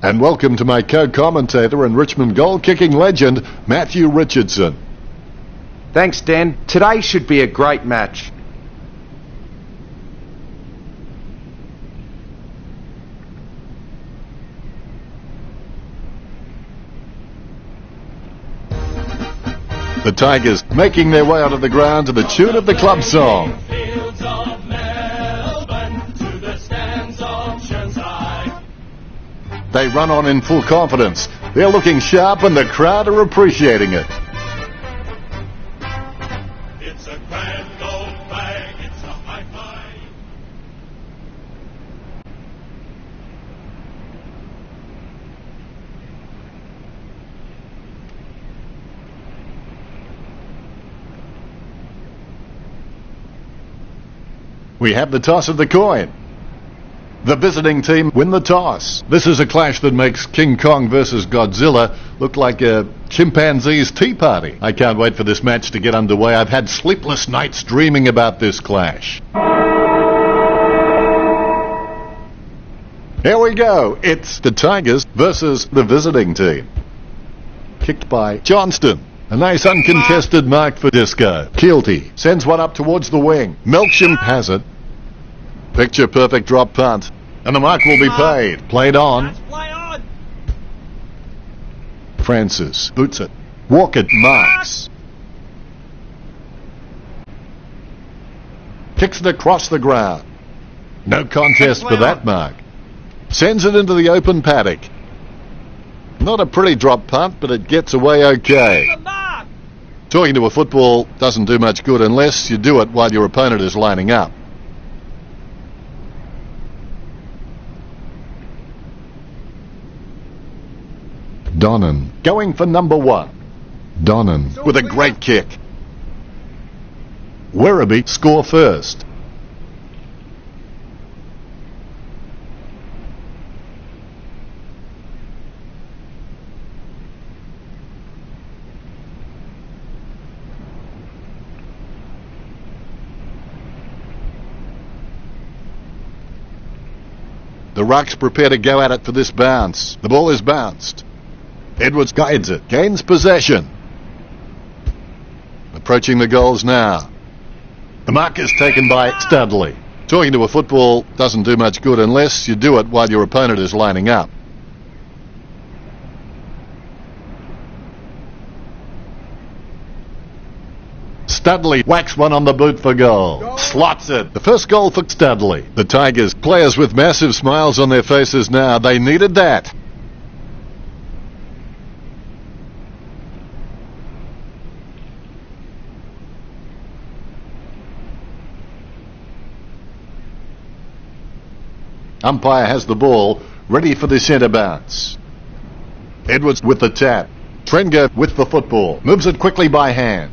And welcome to my co-commentator and Richmond goal-kicking legend, Matthew Richardson. Thanks, Dan. Today should be a great match. The Tigers making their way onto the ground to the tune of the club song. They run on in full confidence. They're looking sharp and the crowd are appreciating it. It's a grand old flag, it's a high five. We have the toss of the coin. The visiting team win the toss. This is a clash that makes King Kong versus Godzilla look like a chimpanzee's tea party. I can't wait for this match to get underway. I've had sleepless nights dreaming about this clash. Here we go. It's the Tigers versus the visiting team. Kicked by Johnston. A nice uncontested mark for Disco. Keelty sends one up towards the wing. Melksham has it. Picture perfect drop punt. And the mark will be paid. Played on. Francis boots it. Walker marks. Kicks it across the ground. No contest for that mark. Sends it into the open paddock. Not a pretty drop punt, but it gets away okay. Talking to a football doesn't do much good unless you do it while your opponent is lining up. Donnan going for number one. Donnan with a great kick. Werribee score first. The Rucks prepare to go at it for this bounce. The ball is bounced. Edwards guides it, gains possession. Approaching the goals now. The mark is taken by Studley. Talking to a football doesn't do much good unless you do it while your opponent is lining up. Studley whacks one on the boot for goal. Slots it. The first goal for Studley. The Tigers, players with massive smiles on their faces now. They needed that. Umpire has the ball, ready for the centre bounce. Edwards with the tap. Trenger with the football. Moves it quickly by hand.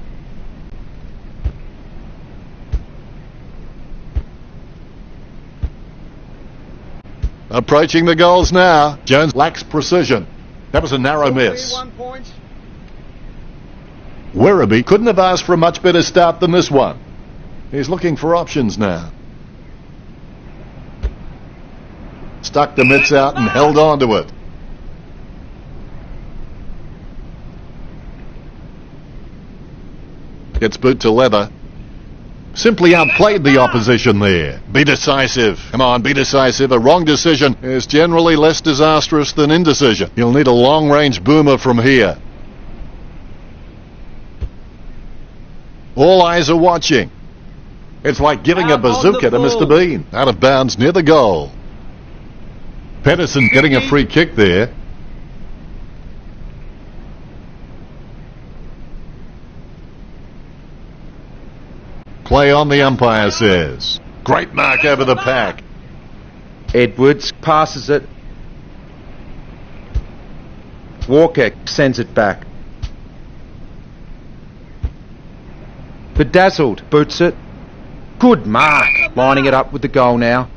Approaching the goals now. Jones lacks precision. That was a narrow miss. Werribee couldn't have asked for a much better start than this one. He's looking for options now. Stuck the mitts out and held on to it. Gets boot to leather. Simply outplayed the opposition there. Be decisive. Come on, be decisive. A wrong decision is generally less disastrous than indecision. You'll need a long-range boomer from here. All eyes are watching. It's like giving a bazooka to Mr. Bean. Out of bounds near the goal. Pedersen getting a free kick there. Play on, the umpire says. Great mark over the pack. Edwards passes it. Walker sends it back. Bedazzled boots it. Good mark. Lining it up with the goal now.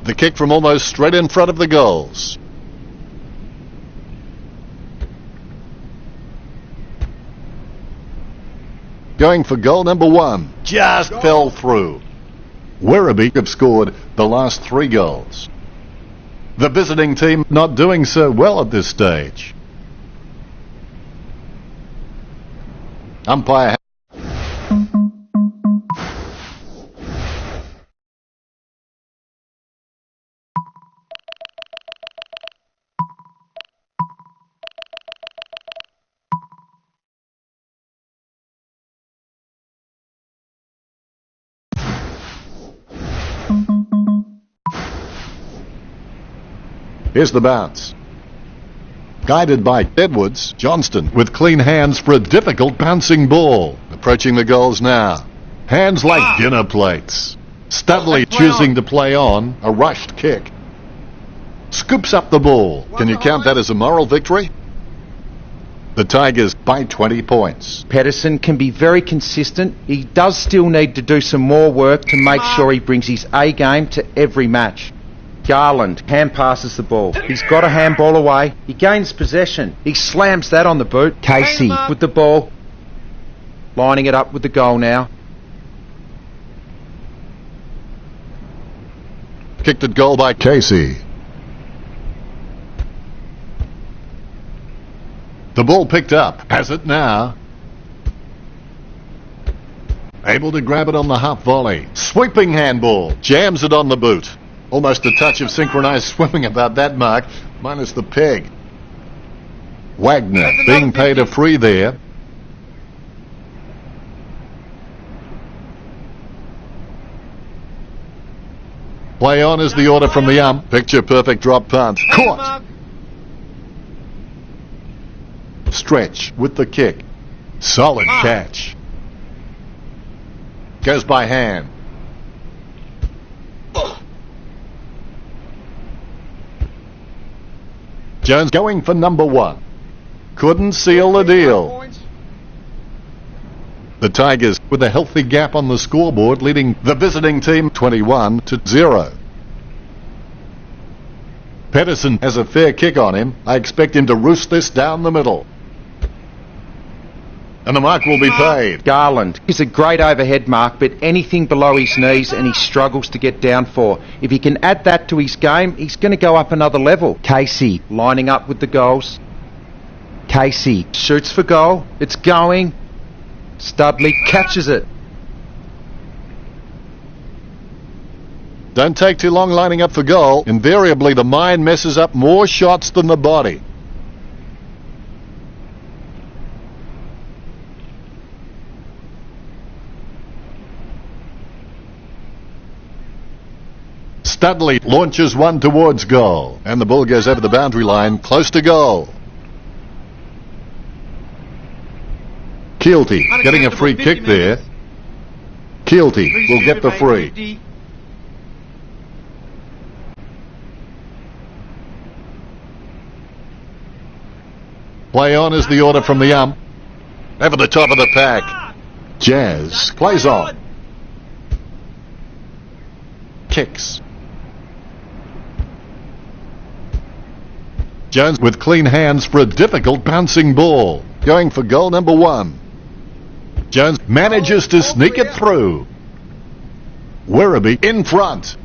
The kick from almost straight in front of the goals. Going for goal number one. Just fell through. Werribee have scored the last 3 goals. The visiting team not doing so well at this stage. Umpire. Here's the bounce. Guided by Edwards, Johnston with clean hands for a difficult bouncing ball. Approaching the goals now. Hands like dinner plates. Studley choosing to play on a rushed kick. Scoops up the ball. Can you count that as a moral victory? The Tigers by 20 points. Pedersen can be very consistent. He does still need to do some more work to make sure he brings his A game to every match. Garland hand passes the ball. He's got a handball away. He gains possession. He slams that on the boot. Casey with the ball. Lining it up with the goal now. Kicked at goal by Casey. The ball picked up. Has it now. Able to grab it on the half volley. Sweeping handball. Jams it on the boot. Almost a touch of synchronized swimming about that mark, minus the peg. Wagner being paid a free there. Play on is the order from the ump. Picture perfect drop punt. Caught. Stretch with the kick. Solid catch. Goes by hand. Jones going for number one. Couldn't seal the deal. The Tigers with a healthy gap on the scoreboard, leading the visiting team 21-0. Pedersen has a fair kick on him. I expect him to roost this down the middle. And the mark will be paid. Garland is a great overhead mark, but anything below his knees and he struggles to get down for. If he can add that to his game, he's going to go up another level. Casey lining up with the goals. Casey shoots for goal. It's going. Studley catches it. Don't take too long lining up for goal. Invariably, the mind messes up more shots than the body. Studley launches one towards goal, and the ball goes over the boundary line, close to goal. Keelty getting a free kick there. Keelty will get the free. Play on is the order from the ump. Over the top of the pack. Jazz plays on. Kicks. Jones with clean hands for a difficult bouncing ball. Going for goal number one. Jones manages to sneak it through. Werribee in front.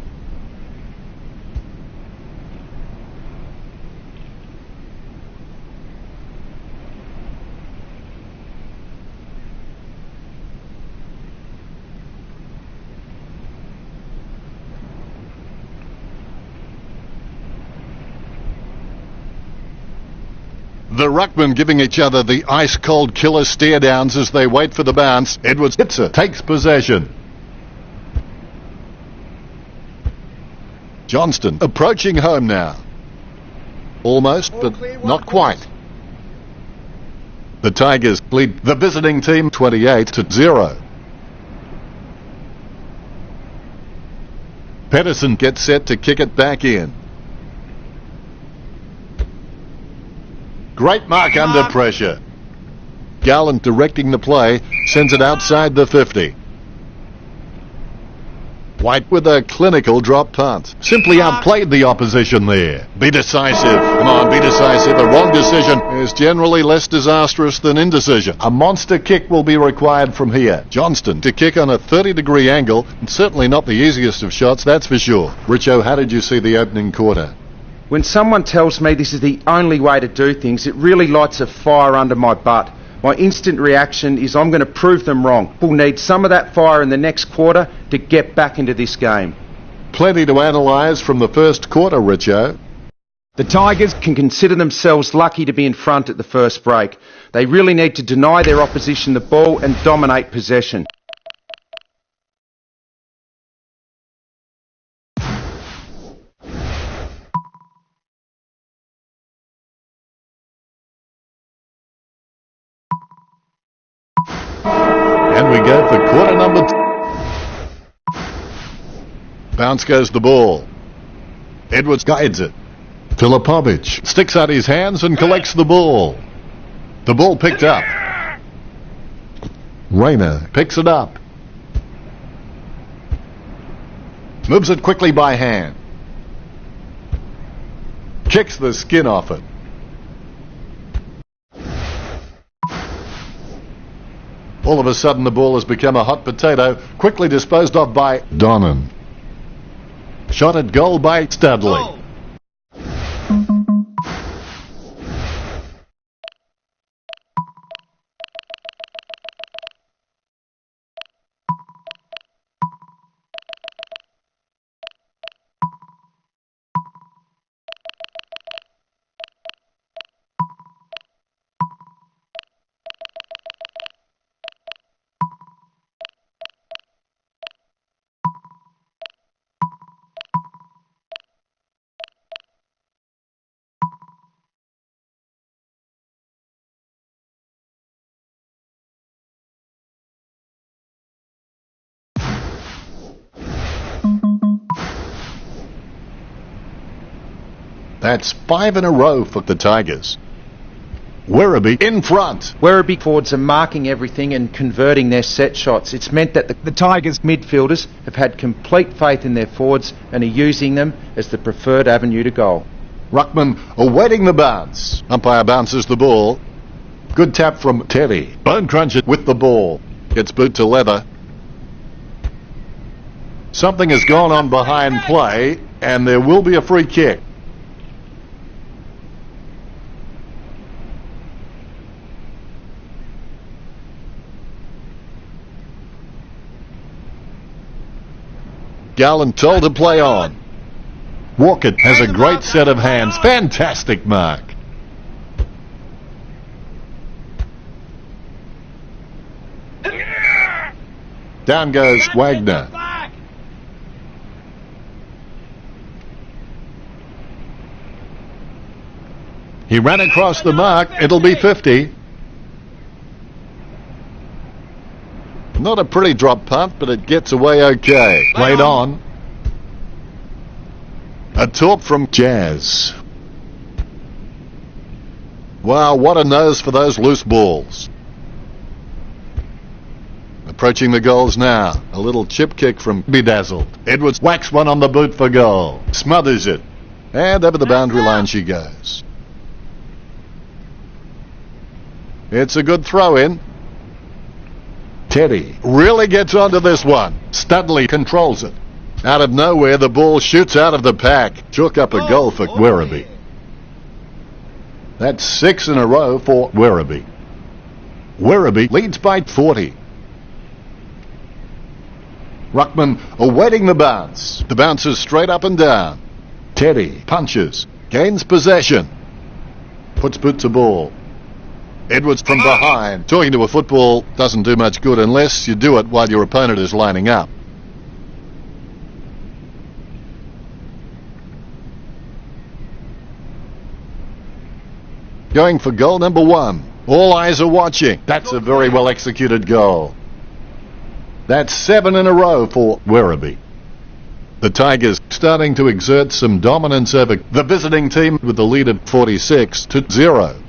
The ruckmen giving each other the ice-cold killer stare-downs as they wait for the bounce. Edwards hits it, takes possession. Johnston approaching home now. Almost, but not quite. The Tigers lead the visiting team 28-0. Pedersen gets set to kick it back in. Great mark under pressure. Garland directing the play, sends it outside the 50. White with a clinical drop punt. Simply outplayed the opposition there. Be decisive. Come on, be decisive. A wrong decision is generally less disastrous than indecision. A monster kick will be required from here. Johnston to kick on a 30-degree angle, and certainly not the easiest of shots, that's for sure. Richo, how did you see the opening quarter? When someone tells me this is the only way to do things, it really lights a fire under my butt. My instant reaction is I'm going to prove them wrong. We'll need some of that fire in the next quarter to get back into this game. Plenty to analyse from the first quarter, Richo. The Tigers can consider themselves lucky to be in front at the first break. They really need to deny their opposition the ball and dominate possession. And we go for quarter number 2. Bounce goes the ball. Edwards guides it. Filipovic sticks out his hands and collects the ball. The ball picked up. Rayner picks it up. Moves it quickly by hand. Kicks the skin off it. All of a sudden the ball has become a hot potato, quickly disposed of by Donnan. Shot at goal by Studley. Oh. That's 5 in a row for the Tigers. Werribee in front. Werribee forwards are marking everything and converting their set shots. It's meant that the Tigers midfielders have had complete faith in their forwards and are using them as the preferred avenue to goal. Ruckman awaiting the bounce. Umpire bounces the ball. Good tap from Teddy. Bone cruncher with the ball. Gets boot to leather. Something has gone on behind play and there will be a free kick. Garland told to play on. Walker has a great set of hands. Fantastic mark. Down goes Wagner. He ran across the mark. It'll be 50. Not a pretty drop punt, but it gets away okay. Played on. A talk from Jazz. Wow, what a nose for those loose balls. Approaching the goals now. A little chip kick from Bedazzled. Edwards whacks one on the boot for goal. Smothers it. And over the boundary line she goes. It's a good throw in. Teddy really gets onto this one. Studley controls it. Out of nowhere, the ball shoots out of the pack. Took up a goal for Werribee. That's 6 in a row for Werribee. Werribee leads by 40. Ruckman awaiting the bounce. The bounce is straight up and down. Teddy punches. Gains possession. Puts boot to ball. Edwards from behind. Talking to a football doesn't do much good unless you do it while your opponent is lining up. Going for goal number 1. All eyes are watching. That's a very well executed goal. That's 7 in a row for Werribee. The Tigers starting to exert some dominance over the visiting team with the lead of 46-0.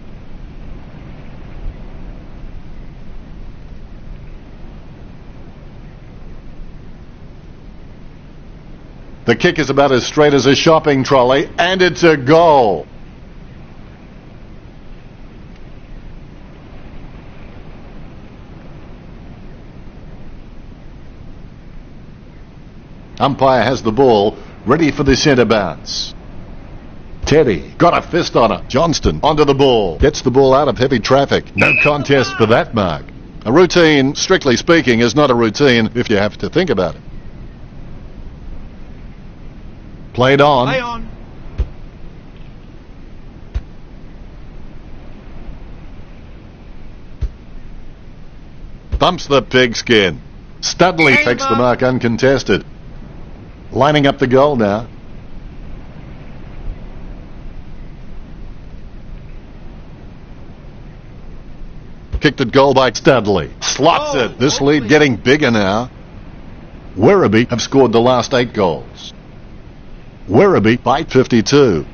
The kick is about as straight as a shopping trolley, and it's a goal. Umpire has the ball, ready for the centre bounce. Teddy got a fist on it. Johnston onto the ball. Gets the ball out of heavy traffic. No contest for that mark. A routine, strictly speaking, is not a routine if you have to think about it. Played on. Play on. Bumps the pigskin. Studley takes the mark uncontested. Lining up the goal now. Kicked at goal by Studley. Slots it. This lead getting bigger now. Werribee have scored the last 8 goals. Werribee by 52.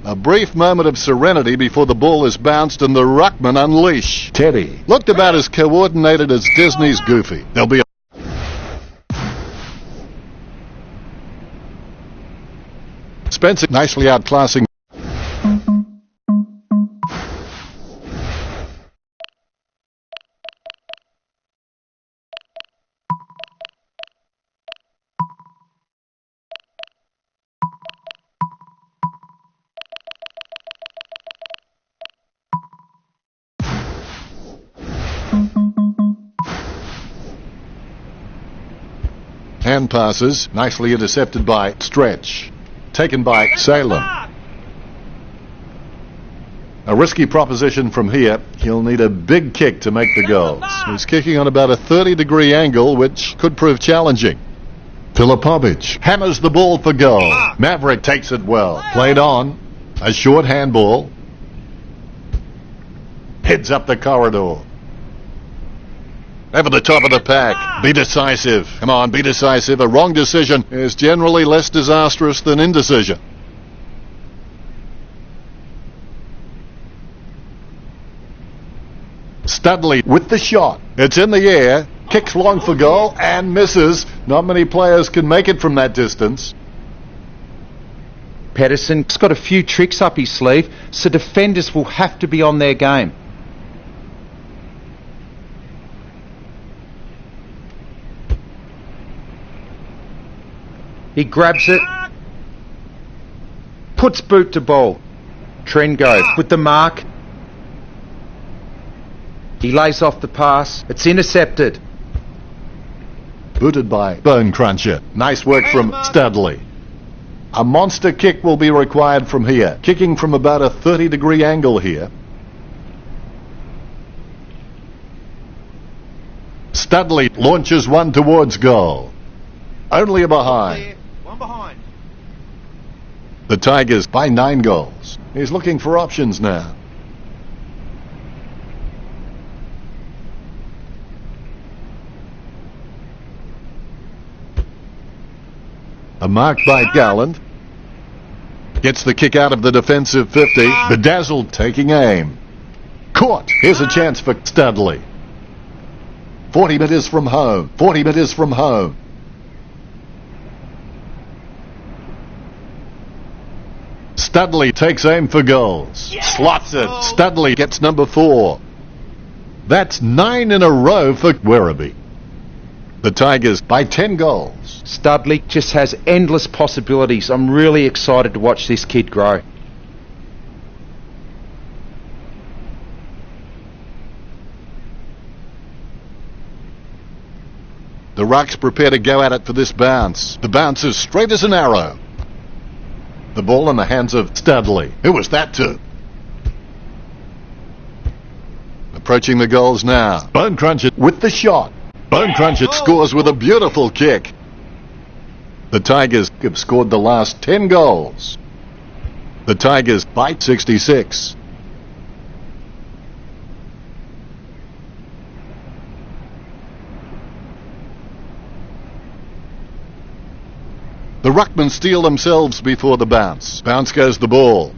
A brief moment of serenity before the ball is bounced and the ruckman unleash. Teddy looked about as coordinated as Disney's Goofy. There'll be a Spencer nicely outclassing. Hand passes, nicely intercepted by Stretch. Taken by Salem. A risky proposition from here. He'll need a big kick to make the goals. He's kicking on about a 30-degree angle, which could prove challenging. Filipovic hammers the ball for goal. Maverick takes it well. Played on. A short handball. Heads up the corridor. Over the top of the pack. Be decisive. Come on, be decisive. A wrong decision is generally less disastrous than indecision. Studley with the shot. It's in the air. Kicks long for goal and misses. Not many players can make it from that distance. Pedersen's got a few tricks up his sleeve, so defenders will have to be on their game. He grabs it, puts boot to ball. Trengo with the mark. He lays off the pass. It's intercepted. Booted by Bone Cruncher. Nice work from Studley. A monster kick will be required from here. Kicking from about a 30-degree angle here. Studley launches one towards goal. Only a behind. One behind. The Tigers by 9 goals. He's looking for options now. A mark by Garland. Gets the kick out of the defensive 50. Bedazzled taking aim. Caught. Here's a chance for Studley. 40 metres from home. 40 metres from home. Studley takes aim for goals. Slots it. Studley gets number 4. That's 9 in a row for Werribee. The Tigers by 10 goals. Studley just has endless possibilities. I'm really excited to watch this kid grow. The Rucks prepare to go at it for this bounce. The bounce is straight as an arrow. The ball in the hands of Studley. Who was that to? Approaching the goals now. Bone Cruncher with the shot. Bone Cruncher scores with a beautiful kick. The Tigers have scored the last 10 goals. The Tigers by 66. The Ruckmen steal themselves before the bounce. Bounce goes the ball.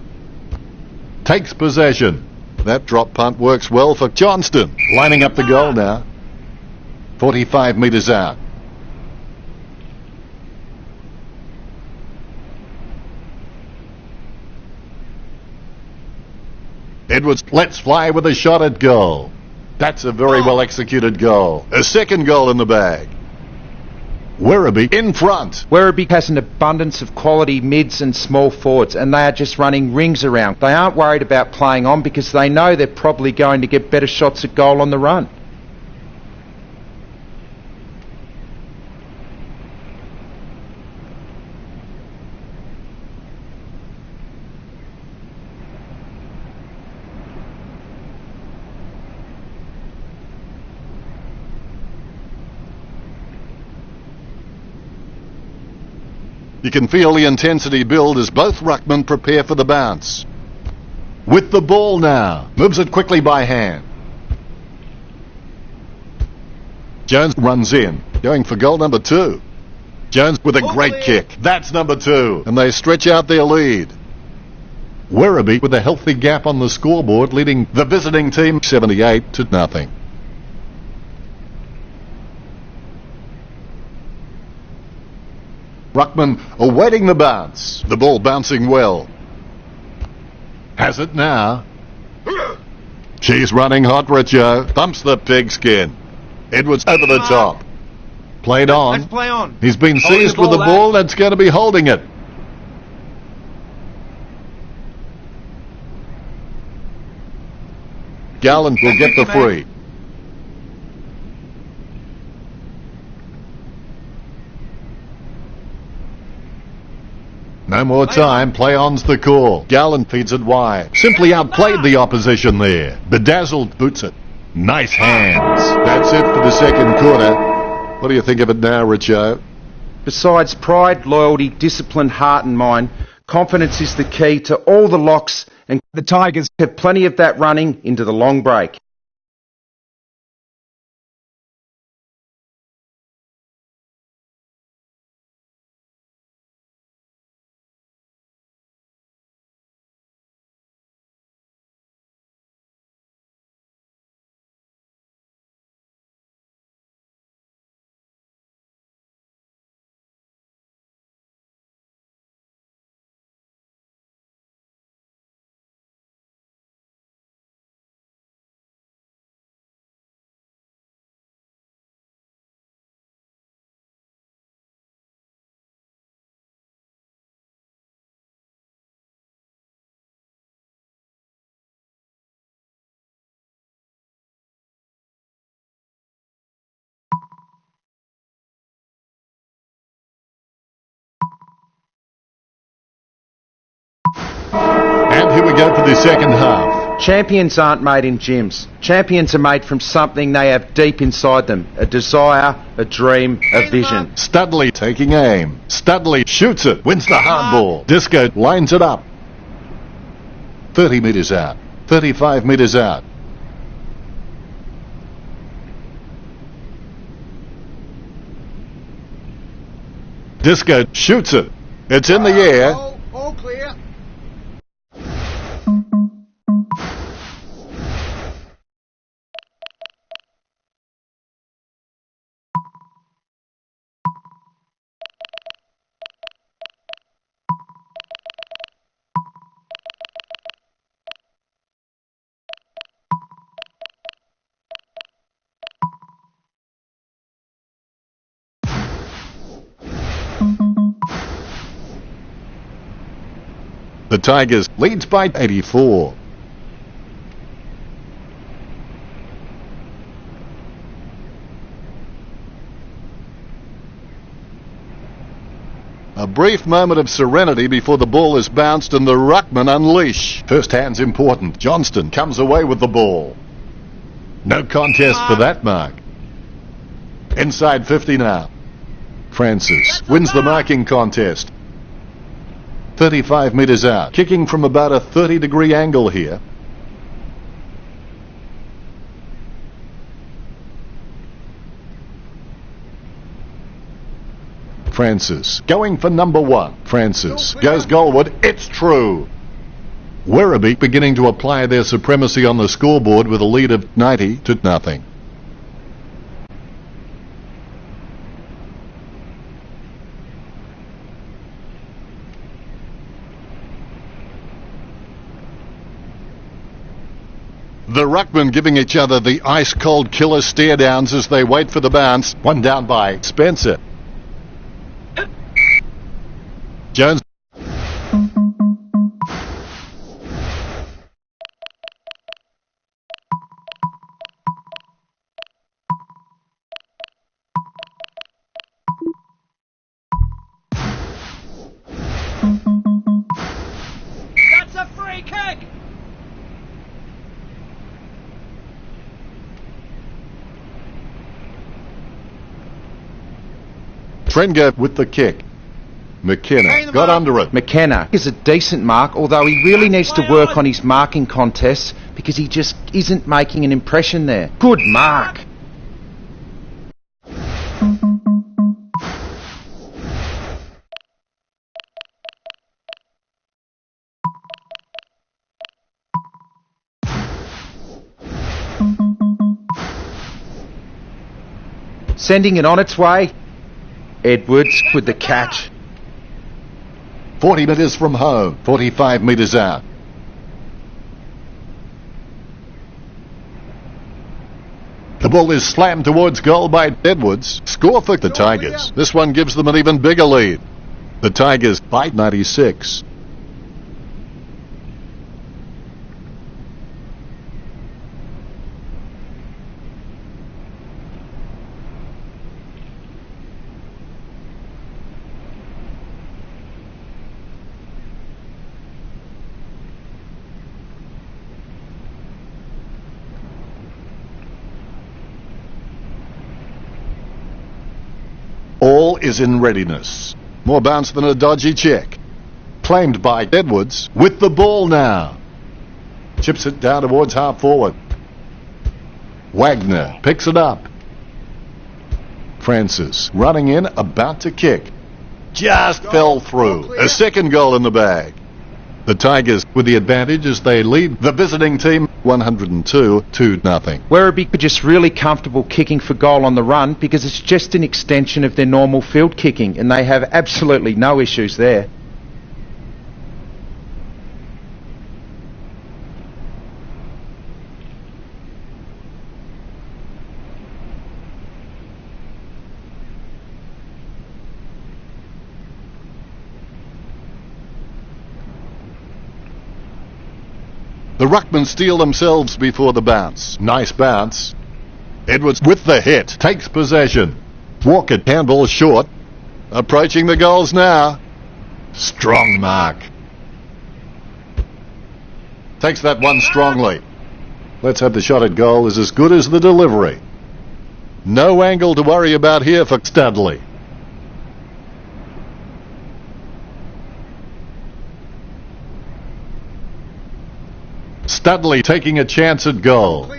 Takes possession. That drop punt works well for Johnston. Lining up the goal now. 45 metres out. Edwards lets fly with a shot at goal. That's a very well executed goal. A second goal in the bag. Werribee in front. Werribee has an abundance of quality mids and small forwards, and they are just running rings around. They aren't worried about playing on because they know they're probably going to get better shots at goal on the run. You can feel the intensity build as both ruckmen prepare for the bounce. With the ball now, moves it quickly by hand. Jones runs in, going for goal number 2. Jones with a great kick. That's number 2, and they stretch out their lead. Werribee with a healthy gap on the scoreboard, leading the visiting team 78-0. Ruckman awaiting the bounce. The ball bouncing well. Has it now. She's running hot, Richo. Thumps the pigskin. Edwards over the top. Played on. Let's play on. He's been seized with the ball. That's going to be holding it. Garland will get the free. No more time, play on's the call. Garland feeds it wide. Simply outplayed the opposition there. Bedazzled boots it. Nice hands. That's it for the second quarter. What do you think of it now, Richo? Besides pride, loyalty, discipline, heart and mind, confidence is the key to all the locks, and the Tigers have plenty of that running into the long break. And here we go for the second half. Champions aren't made in gyms. Champions are made from something they have deep inside them. A desire, a dream, a vision. Studley taking aim. Studley shoots it, wins the hardball. Disco lines it up. 30 metres out. 35 metres out. Disco shoots it. It's in the air. All clear. The Tigers leads by 84. A brief moment of serenity before the ball is bounced and the ruckman unleash. First hand's important. Johnston comes away with the ball. No contest for that mark. Inside 50 now. Francis wins the marking contest. 35 metres out. Kicking from about a 30-degree angle here. Francis going for number 1. Francis goes goalward. It's true. Werribee beginning to apply their supremacy on the scoreboard with a lead of 90-0. The ruckmen giving each other the ice-cold killer stare-downs as they wait for the bounce. One down by Spencer. Jones. That's a free kick! Trenga with the kick. McKenna got under it. McKenna is a decent mark, although he really needs to work on his marking contests because he just isn't making an impression there. Good mark. Sending it on its way. Edwards with the catch. 40 metres from home, 45 metres out. The ball is slammed towards goal by Edwards. Score for the Tigers. This one gives them an even bigger lead. The Tigers by 96. All is in readiness. More bounce than a dodgy check. Claimed by Edwards with the ball now. Chips it down towards half forward. Wagner picks it up. Francis running in, about to kick. Just fell through. A second goal in the bag. The Tigers with the advantage as they lead the visiting team 102-0. Werribee are just really comfortable kicking for goal on the run because it's just an extension of their normal field kicking and they have absolutely no issues there. The ruckmen steal themselves before the bounce. Nice bounce. Edwards with the hit. Takes possession. Walker handball short. Approaching the goals now. Strong mark. Takes that one strongly. Let's hope the shot at goal is as good as the delivery. No angle to worry about here for Studley. Studley taking a chance at goal.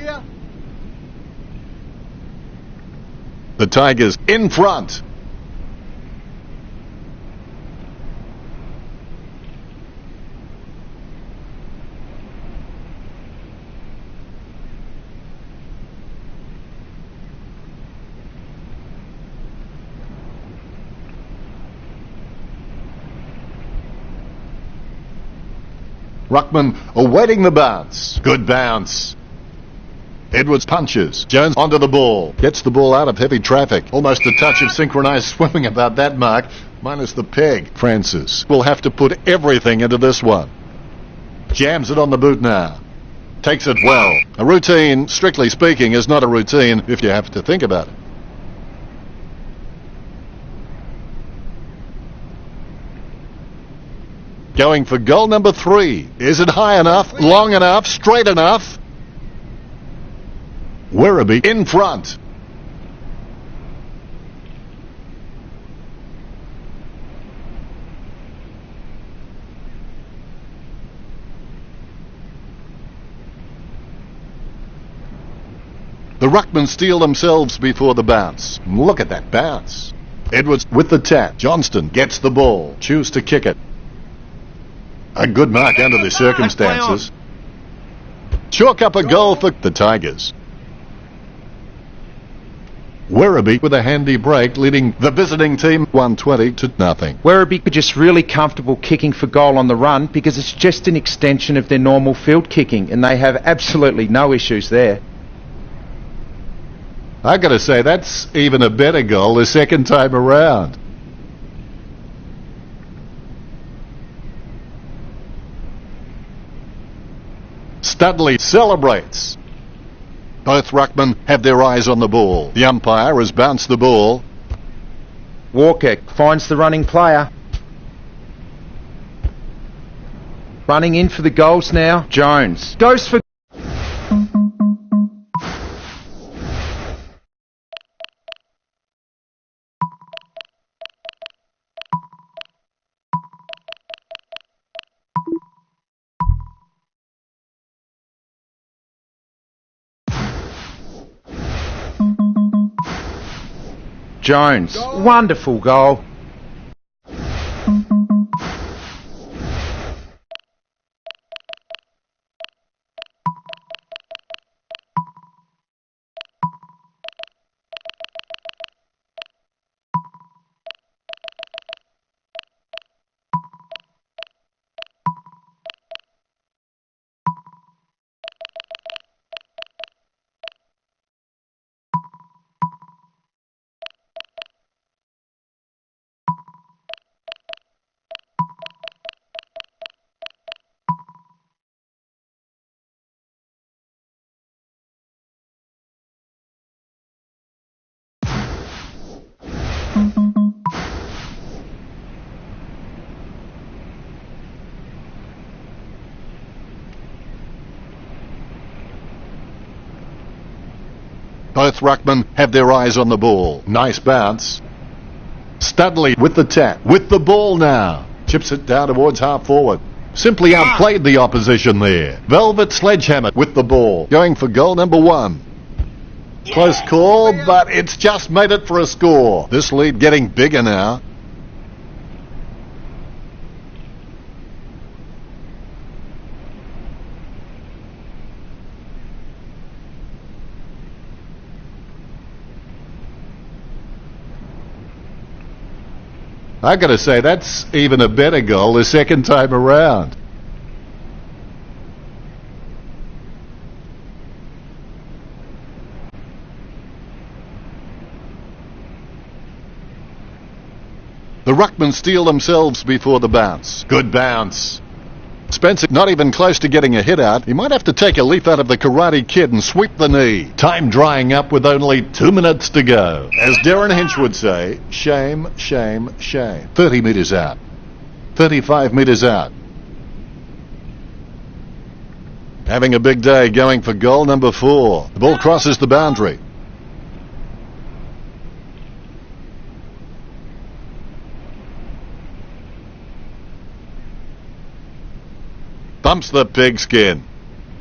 The Tigers in front. Ruckman awaiting the bounce. Good bounce. Edwards punches. Jones onto the ball. Gets the ball out of heavy traffic. Almost a touch of synchronised swimming about that mark, minus the peg. Francis will have to put everything into this one. Jams it on the boot now. Takes it well. A routine, strictly speaking, is not a routine if you have to think about it. Going for goal number 3. Is it high enough, long enough, straight enough? Werribee in front. The ruckmen steal themselves before the bounce. Look at that bounce. Edwards with the tap. Johnston gets the ball. Choose to kick it. A good mark under the circumstances. Chalk up a goal for the Tigers. Werribee with a handy break, leading the visiting team 120-0. Werribee are just really comfortable kicking for goal on the run because it's just an extension of their normal field kicking and they have absolutely no issues there. I gotta say, that's even a better goal the second time around. Studley celebrates. Both ruckmen have their eyes on the ball. The umpire has bounced the ball. Walker finds the running player. Running in for the goals now. Jones goes for... Jones. Goal. Wonderful goal. Both ruckmen have their eyes on the ball. Nice bounce. Studley with the tap. With the ball now. Chips it down towards half forward. Simply outplayed the opposition there. Velvet Sledgehammer with the ball. Going for goal number 1. Close call, but it's just made it for a score. This lead getting bigger now. I gotta say, that's even a better goal the second time around. The ruckmen steal themselves before the bounce. Good bounce. Spencer not even close to getting a hit out. He might have to take a leaf out of the Karate Kid and sweep the knee. Time drying up with only 2 minutes to go. As Darren Hinch would say, shame, shame, shame. 30 metres out. 35 metres out. Having a big day, going for goal number 4. The ball crosses the boundary. Bumps the pigskin.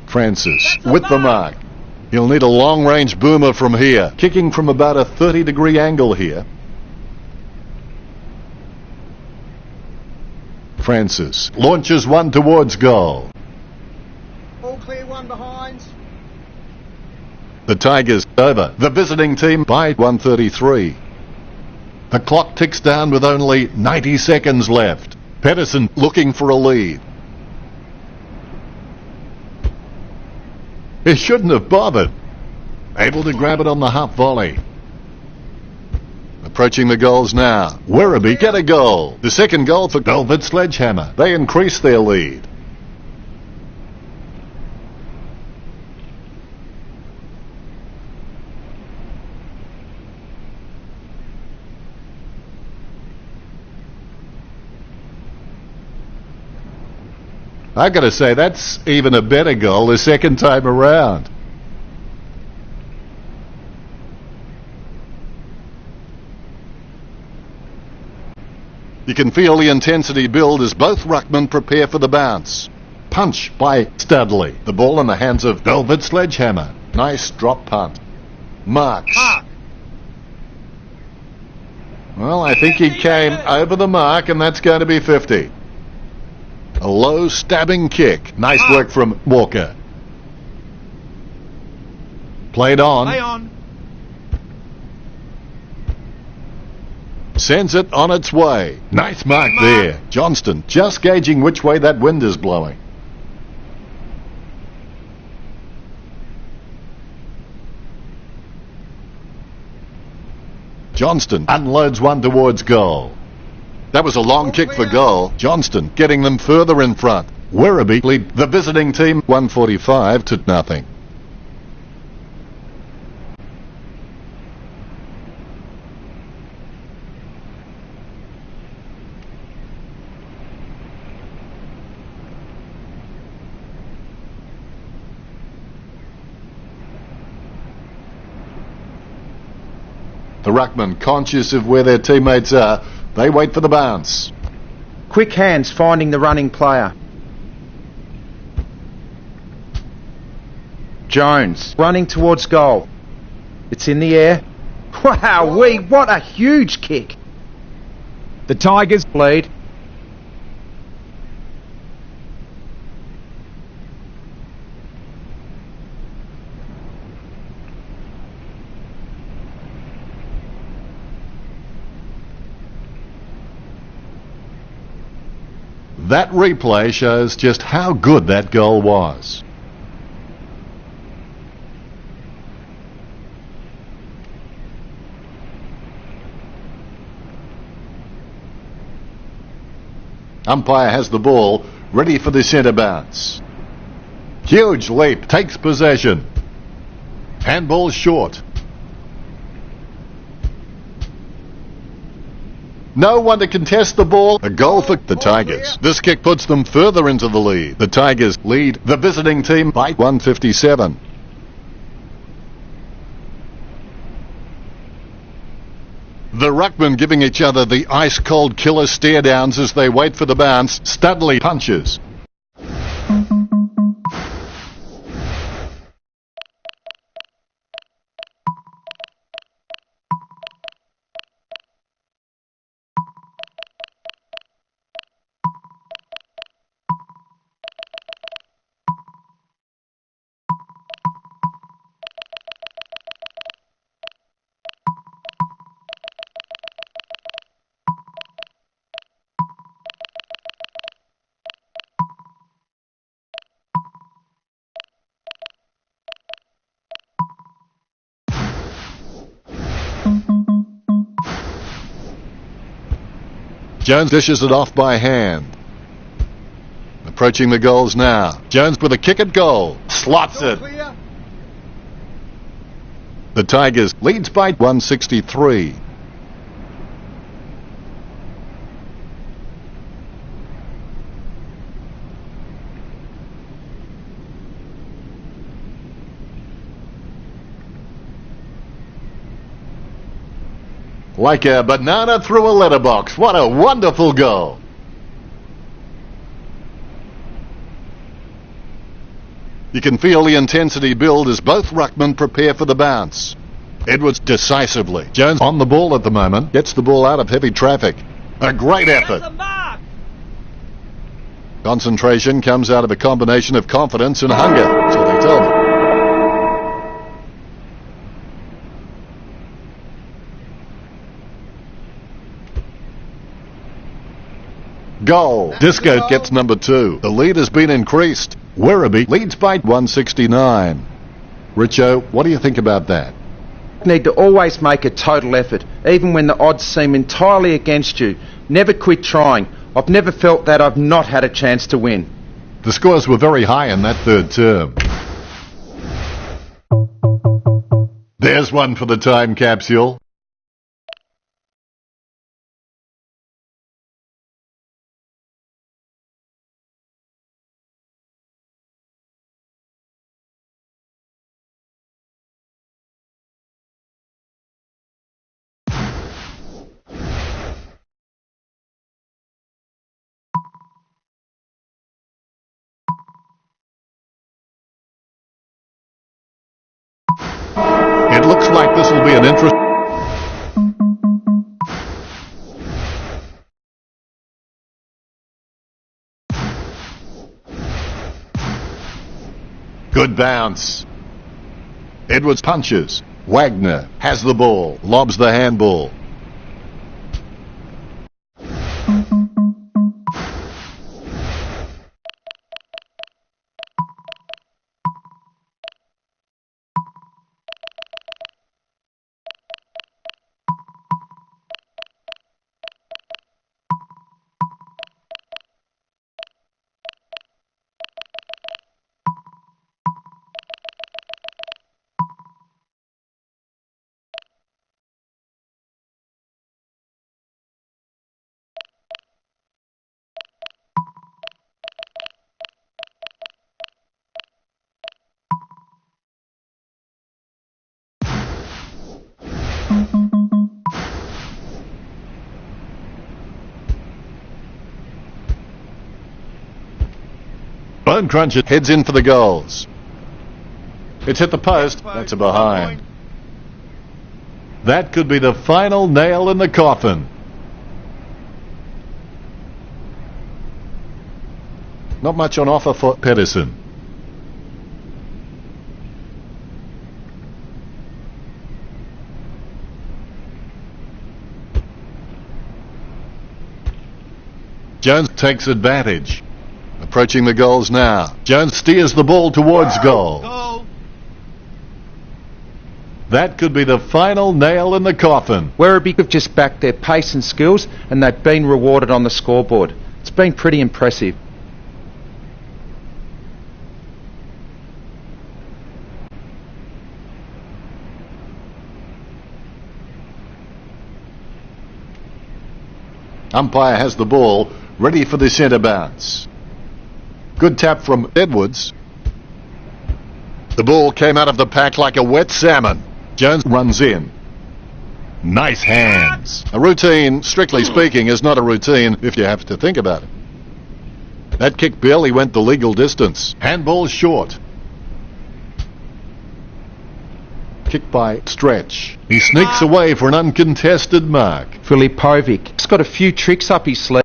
Francis with the mark. He'll need a long-range boomer from here. Kicking from about a 30-degree angle here. Francis launches one towards goal. All clear, one behind. The Tigers over the visiting team by 133. The clock ticks down with only 90 seconds left. Pedersen looking for a lead. He shouldn't have bothered. Able to grab it on the half volley. Approaching the goals now. Werribee get a goal. The second goal for Velvet Sledgehammer. They increase their lead. I gotta say, that's even a better goal the second time around. You can feel the intensity build as both ruckmen prepare for the bounce. Punch by Studley. The ball in the hands of Velvet Sledgehammer. Nice drop punt. Marks. Well, I think he came over the mark, and that's going to be 50. A low stabbing kick. Nice work from Walker. Played on. Play on. Sends it on its way. Nice mark there. Johnston just gauging which way that wind is blowing. Johnston unloads one towards goal. That was a long kick for goal. Johnston getting them further in front. Werribee lead the visiting team 145-0. The ruckman, conscious of where their teammates are, they wait for the bounce. Quick hands finding the running player. Jones running towards goal. It's in the air. Wow-wee, what a huge kick. The Tigers Lead. That replay shows just how good that goal was. Umpire has the ball, ready for the centre bounce. Huge leap, takes possession. Handball short. No one to contest the ball. A goal for the Tigers. This kick puts them further into the lead. The Tigers lead the visiting team by 157. The ruckmen giving each other the ice-cold killer stare-downs as they wait for the bounce. Studley punches. Jones dishes it off by hand. Approaching the goals now. Jones with a kick at goal. Slots it. The Tigers leads by 163. Like a banana through a letterbox. What a wonderful goal. You can feel the intensity build as both ruckmen prepare for the bounce. Edwards decisively. Jones on the ball at the moment. Gets the ball out of heavy traffic. A great effort. Concentration comes out of a combination of confidence and hunger, so they tell me. Goal. Disco gets number 2. The lead has been increased. Werribee leads by 169. Richo, what do you think about that? Need to always make a total effort, even when the odds seem entirely against you. Never quit trying. I've never felt that I've not had a chance to win. The scores were very high in that third term. There's one for the time capsule. It looks like this will be an interest. Good bounce. Edwards punches. Wagner has the ball, lobs the handball. Bone Cruncher heads in for the goals. It's hit the post. That's a behind. That could be the final nail in the coffin. Not much on offer for Pedersen. Jones takes advantage. Approaching the goals now. Jones steers the ball towards goal. Goal. That could be the final nail in the coffin. Werribee have just backed their pace and skills, and they've been rewarded on the scoreboard. It's been pretty impressive. Umpire has the ball, ready for the centre bounce. Good tap from Edwards. The ball came out of the pack like a wet salmon. Jones runs in. Nice hands. A routine, strictly speaking, is not a routine if you have to think about it. That kick barely went the legal distance. Handball short. Kick by Stretch. He sneaks away for an uncontested mark. Filipovic. He's got a few tricks up his sleeve.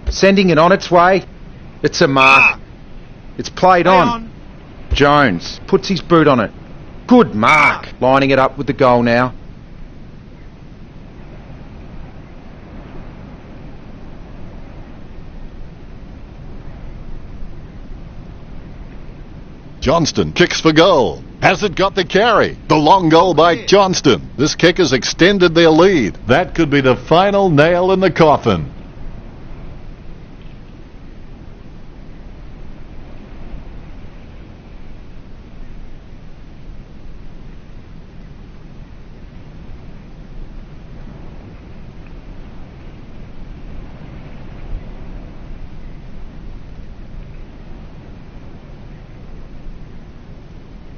Sending it on its way. It's a mark. It's played on. Jones puts his boot on it. Good mark. Lining it up with the goal now. Johnston kicks for goal. Has it got the carry? The long goal by Johnston. This kick has extended their lead. That could be the final nail in the coffin.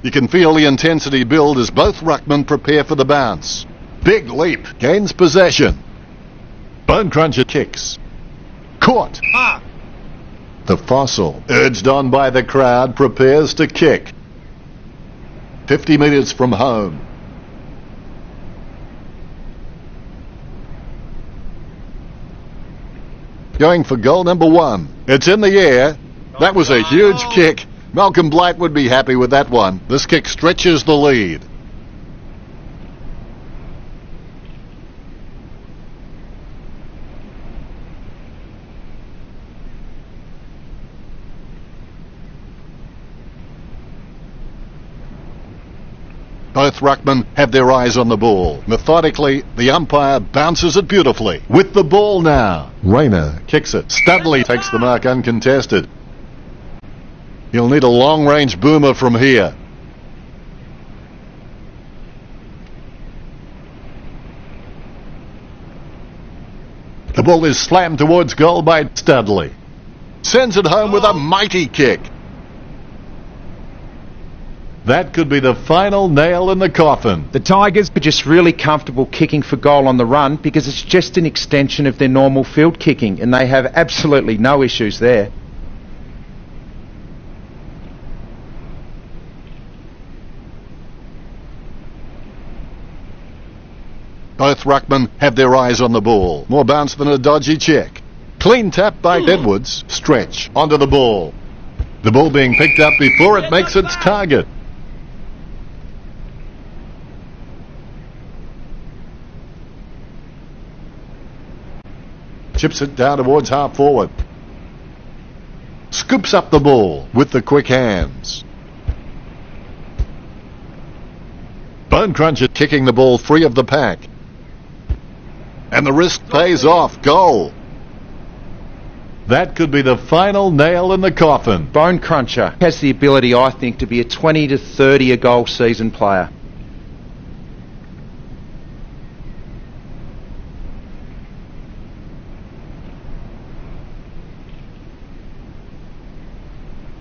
You can feel the intensity build as both ruckmen prepare for the bounce. Big leap, gains possession. Bone Cruncher kicks. Caught. The Fossil, urged on by the crowd, prepares to kick. 50 metres from home. Going for goal number 1. It's in the air. That was a huge kick. Malcolm Blight would be happy with that one. This kick stretches the lead. Both ruckmen have their eyes on the ball. Methodically, the umpire bounces it beautifully. With the ball now. Rayner kicks it. Studley takes the mark uncontested. He'll need a long-range boomer from here. The ball is slammed towards goal by Studley. Sends it home with a mighty kick. That could be the final nail in the coffin. The Tigers are just really comfortable kicking for goal on the run because it's just an extension of their normal field kicking, and they have absolutely no issues there. Both ruckmen have their eyes on the ball. More bounce than a dodgy check. Clean tap by Edwards. Stretch onto the ball. The ball being picked up before it makes its target. Chips it down towards half forward. Scoops up the ball with the quick hands. Bone Cruncher kicking the ball free of the pack. And the risk pays off. Goal. That could be the final nail in the coffin. Bone Cruncher has the ability, I think, to be a 20 to 30 a goal season player.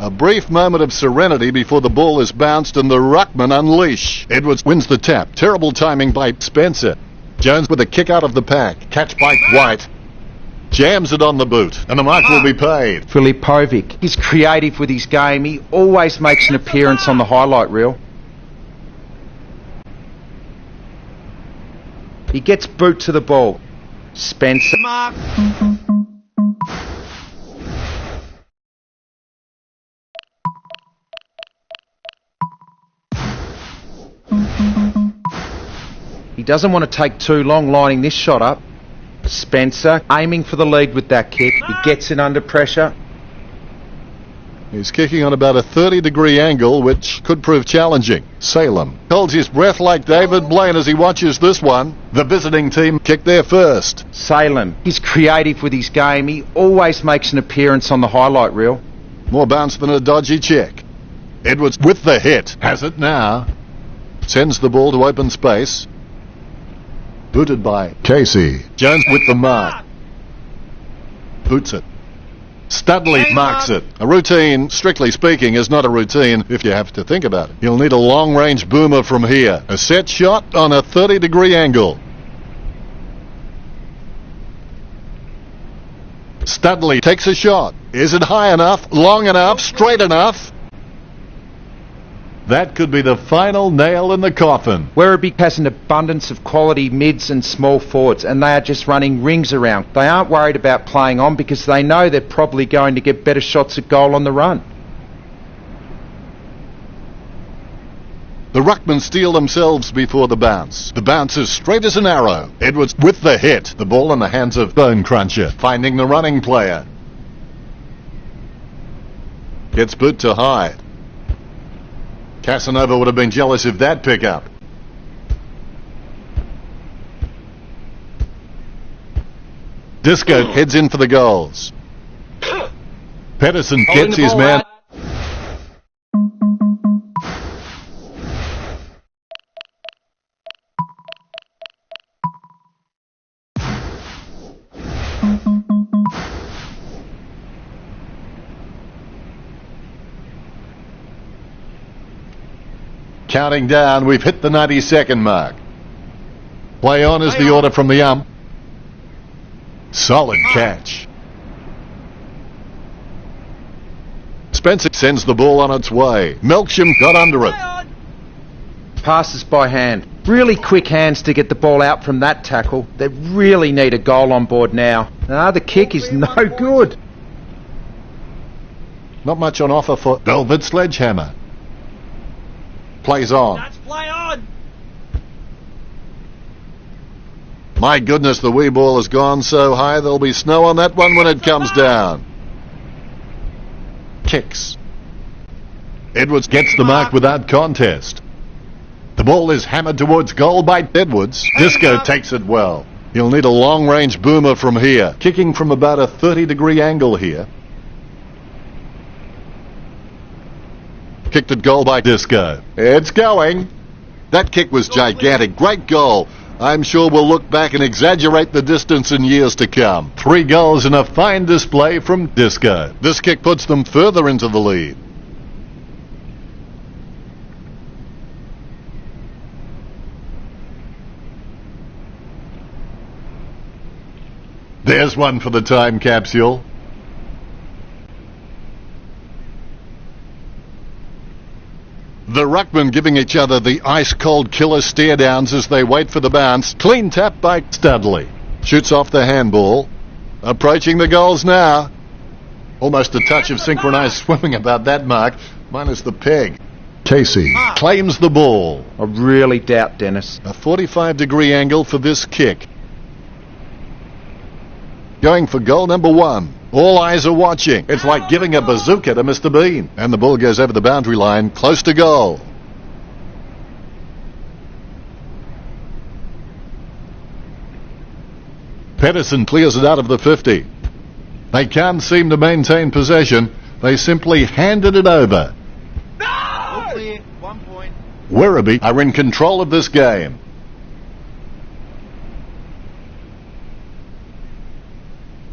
A brief moment of serenity before the ball is bounced and the ruckman unleash. Edwards wins the tap. Terrible timing by Spencer. Jones with a kick out of the pack. Catch by White. Jams it on the boot, and the mark will be paid. Filipovic. He's creative with his game. He always makes an appearance on the highlight reel. He gets boot to the ball. Spencer. Mark. He doesn't want to take too long lining this shot up. Spencer aiming for the lead with that kick. He gets it under pressure. He's kicking on about a 30-degree angle, which could prove challenging. Salem holds his breath like David Blaine as he watches this one. The visiting team kick there first. Salem. He's creative with his game. He always makes an appearance on the highlight reel. More bounce than a dodgy check. Edwards with the hit. Has it now. Sends the ball to open space. Booted by Casey. Jones with the mark. Boots it. Studley marks it. A routine, strictly speaking, is not a routine if you have to think about it. You'll need a long-range boomer from here. A set shot on a 30-degree angle. Studley takes a shot. Is it high enough, long enough, straight enough? That could be the final nail in the coffin. Werribee has an abundance of quality mids and small forwards, and they are just running rings around. They aren't worried about playing on because they know they're probably going to get better shots at goal on the run. The ruckmen steal themselves before the bounce. The bounce is straight as an arrow. Edwards with the hit. The ball in the hands of Bone Cruncher, finding the running player. Gets boot to Hyde. Casanova would have been jealous of that pickup. Disco heads in for the goals. Pedersen gets his man. Counting down, we've hit the 90-second mark. Play on is the order from the ump. Solid catch. Spencer sends the ball on its way. Melksham got under it. Passes by hand. Really quick hands to get the ball out from that tackle. They really need a goal on board now. The kick is no good. Not much on offer for Velvet Sledgehammer. Plays on. Let's play on. My goodness, the wee ball has gone so high there'll be snow on that one when it comes down. Kicks. Edwards gets the mark without contest. The ball is hammered towards goal by Edwards. Disco takes it well. He'll need a long-range boomer from here. Kicking from about a 30-degree angle here. Kicked at goal by Disco. It's going. That kick was gigantic. Great goal. I'm sure we'll look back and exaggerate the distance in years to come. 3 goals and a fine display from Disco. This kick puts them further into the lead. There's one for the time capsule. The ruckmen giving each other the ice-cold killer stare-downs as they wait for the bounce. Clean tap by Studley. Shoots off the handball. Approaching the goals now. Almost a touch of synchronized swimming about that mark, minus the peg. Casey claims the ball. I really doubt Dennis. A 45-degree angle for this kick. Going for goal number 1. All eyes are watching. It's like giving a bazooka to Mr. Bean. And the ball goes over the boundary line, close to goal. Pedersen clears it out of the 50. They can't seem to maintain possession. They simply handed it over. All clear. 1 point. Werribee are in control of this game.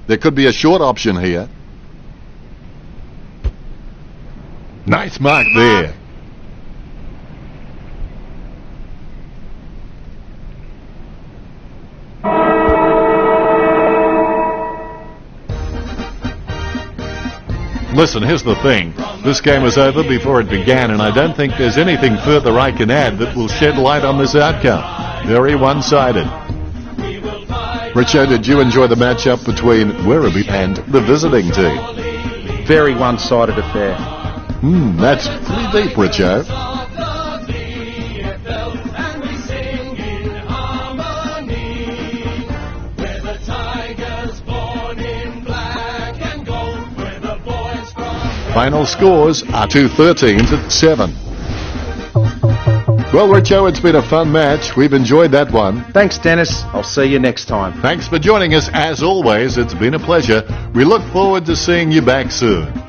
There could be a short option here. Nice mark there. Listen, here's the thing. This game was over before it began, and I don't think there's anything further I can add that will shed light on this outcome. Very one-sided. Richo, did you enjoy the matchup between Werribee and the visiting team? Very one-sided affair. That's pretty deep, Richo. Final scores are 2 13s at 7. Well, Richo, it's been a fun match. We've enjoyed that one. Thanks, Dennis. I'll see you next time. Thanks for joining us. As always, it's been a pleasure. We look forward to seeing you back soon.